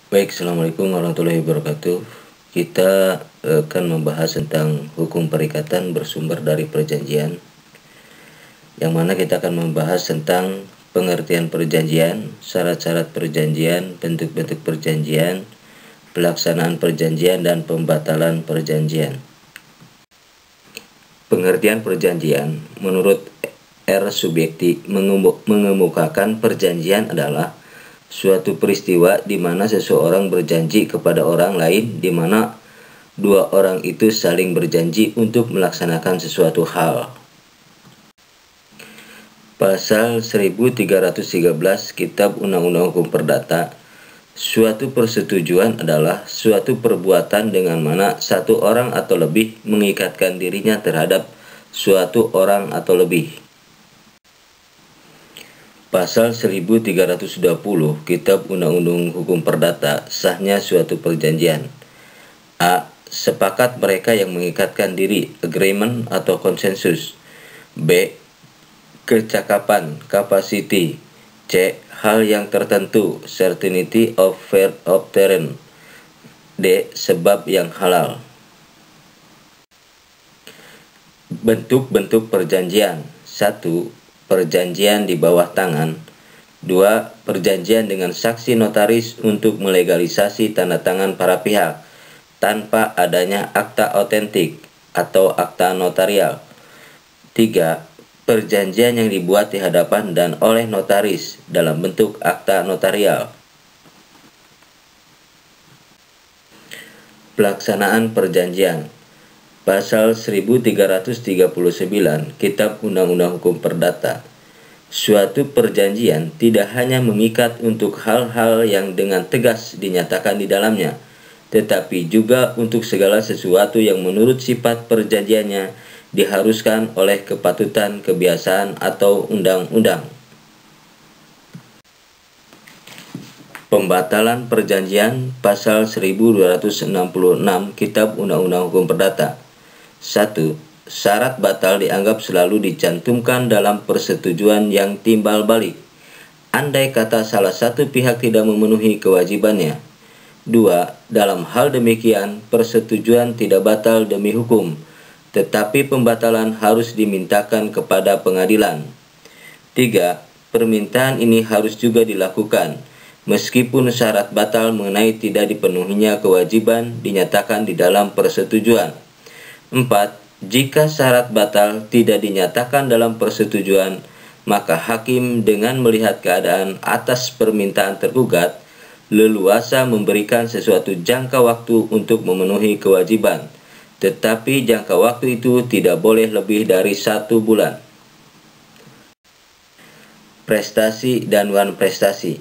Baik, Assalamualaikum warahmatullahi wabarakatuh. Kita akan membahas tentang hukum perikatan bersumber dari perjanjian, yang mana kita akan membahas tentang pengertian perjanjian, syarat-syarat perjanjian, bentuk-bentuk perjanjian, pelaksanaan perjanjian, dan pembatalan perjanjian. Pengertian perjanjian menurut R. Subjekti mengemukakan perjanjian adalah suatu peristiwa di mana seseorang berjanji kepada orang lain di mana dua orang itu saling berjanji untuk melaksanakan sesuatu hal. Pasal 1313 Kitab Undang-Undang Hukum Perdata, suatu persetujuan adalah suatu perbuatan dengan mana satu orang atau lebih mengikatkan dirinya terhadap suatu orang atau lebih. Pasal 1320 Kitab Undang-Undang Hukum Perdata, sahnya suatu perjanjian. A. Sepakat mereka yang mengikatkan diri, agreement atau konsensus. B. Kecakapan, capacity. C. Hal yang tertentu, certainty of terrain. D. Sebab yang halal. Bentuk-bentuk perjanjian. 1. Perjanjian di bawah tangan. 2. Perjanjian dengan saksi notaris untuk melegalisasi tanda tangan para pihak tanpa adanya akta otentik atau akta notarial. 3. Perjanjian yang dibuat di hadapan dan oleh notaris dalam bentuk akta notarial. Pelaksanaan perjanjian. Pasal 1339 Kitab Undang-Undang Hukum Perdata, suatu perjanjian tidak hanya mengikat untuk hal-hal yang dengan tegas dinyatakan di dalamnya, tetapi juga untuk segala sesuatu yang menurut sifat perjanjiannya diharuskan oleh kepatutan, kebiasaan, atau undang-undang. Pembatalan perjanjian. Pasal 1266 Kitab Undang-Undang Hukum Perdata. 1. Syarat batal dianggap selalu dicantumkan dalam persetujuan yang timbal balik, andai kata salah satu pihak tidak memenuhi kewajibannya. 2. Dalam hal demikian, persetujuan tidak batal demi hukum, tetapi pembatalan harus dimintakan kepada pengadilan. 3. Permintaan ini harus juga dilakukan, meskipun syarat batal mengenai tidak dipenuhinya kewajiban dinyatakan di dalam persetujuan. 4. Jika syarat batal tidak dinyatakan dalam persetujuan, maka hakim dengan melihat keadaan atas permintaan tergugat, leluasa memberikan sesuatu jangka waktu untuk memenuhi kewajiban, tetapi jangka waktu itu tidak boleh lebih dari 1 bulan. Prestasi dan wan prestasi.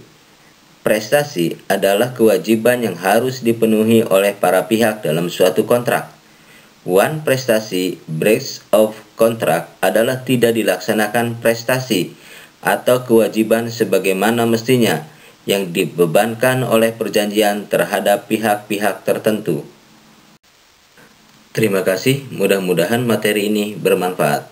Prestasi adalah kewajiban yang harus dipenuhi oleh para pihak dalam suatu kontrak. Wan prestasi, breach of contract, adalah tidak dilaksanakan prestasi atau kewajiban sebagaimana mestinya yang dibebankan oleh perjanjian terhadap pihak-pihak tertentu. Terima kasih, mudah-mudahan materi ini bermanfaat.